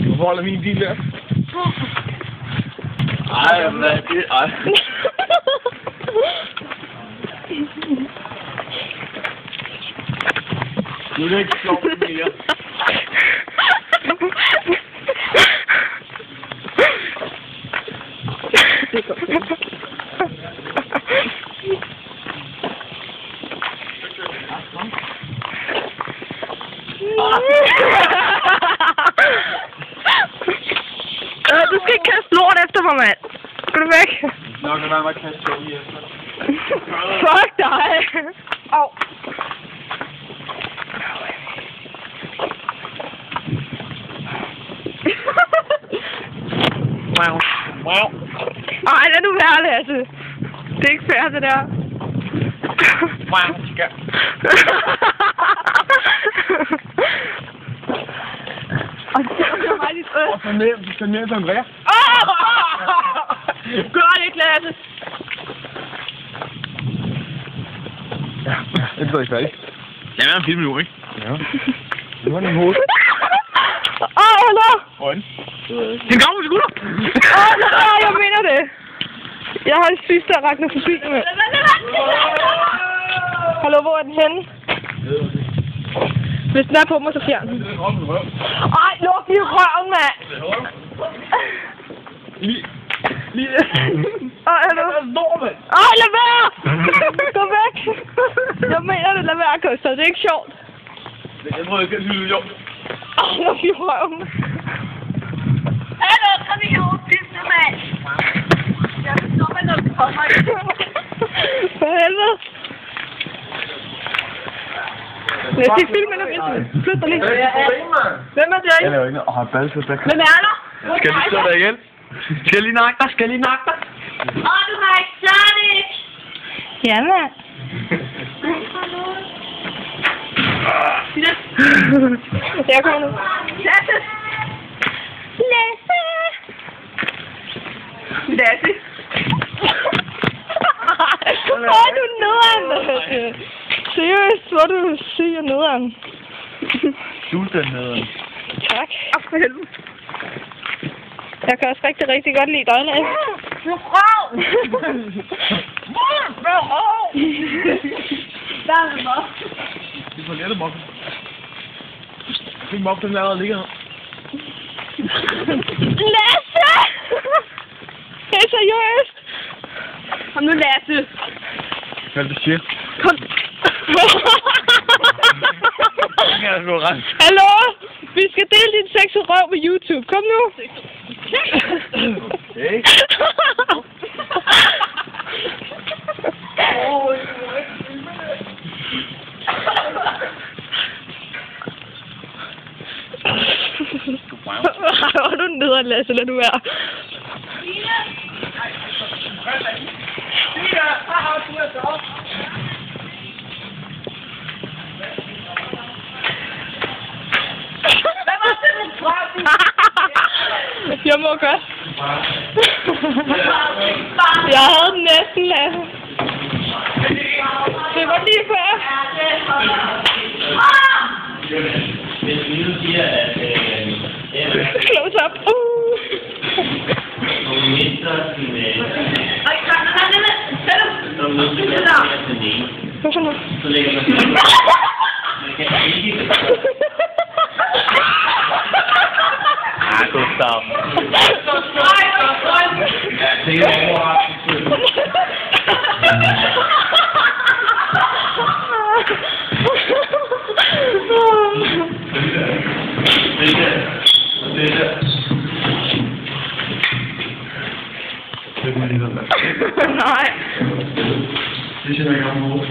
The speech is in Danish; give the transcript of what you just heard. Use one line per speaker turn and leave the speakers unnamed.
Du holder min bil der.
Ej, men det... Ej. Nu er det ikke sjovt mere.
Du skal ikke kaste lort efter mig, mand. Gå du væk.
Nå, kan være, man kan kaste lort efter.
Fuck dig. Au.
Wow.
Ej, lad nu være, Lasse. Det er ikke fair, det der.
Wow.
Og det var mig lidt øl.
Og så ned til Andrea.
Gør det ikke, Lasse.
Ja, det er ikke færdigt.
Lad være en film nu, ikke?
Ja. Nu har den hoved.
Hallo.
Øjne.
Det er en gammel skulder!
Jeg mener det. Jeg har det sidste arachnofobi med. Hallo, hvor er den henne? Hvis den er på mig, så fjern den. Ej, luk lige røven, mand!
Lige.
Hallo? Ej, lad være! Gå væk! Jeg mener det, lad være, Gustav. Det er ikke sjovt.
Jeg tror, jeg kan synes, det er sjovt.
Ej, luk lige røven. Hallo, kom i hovedet, pisse, mand! Jeg forstår mig, når du kommer i. For helvede! Lad os lige filme lidt. Flyt dig lige. Hvem er det?
Jeg laver ikke noget. Har balset væk.
Hvem er der?
Skal vi stå der igen? Skal jeg lige nakke dig? Skal jeg lige nakke dig?
Du har ikke Sonic! Ja, mand. Jeg kommer nu. Lasse! Lasse! Lasse! Hvor er du nederen? Seriøst, hvor er du syg og nederen?
Du er den nederen.
Tak. For helvede. Jeg kan også rigtig godt lide dig, Lasse. Du er røv! Du er røv! Der er det bare.
Det er for lettet moppe. Jeg fik moppe, den der allerede ligger her.
Lasse! Det er seriøst! Kom nu, Lasse.
Hvad er det, du siger?
Kom.
Jeg er sgu ret.
Hallo? Vi skal dele din sexede røv på YouTube. Kom nu.
Hey.
Hvor er du nederen, Lasse? Lad du være. Jeg må godt. Jeg havde den næsten, Lasse. Det var lige før.
Hvis vi nu siger, at
Close up.
hun mister sin...
Hvad så nu?
Så lægger man sig. Man kan ikke...
Gustav.
Jeg tænker over...
Nej.
Det siger jeg ikke om hovedet.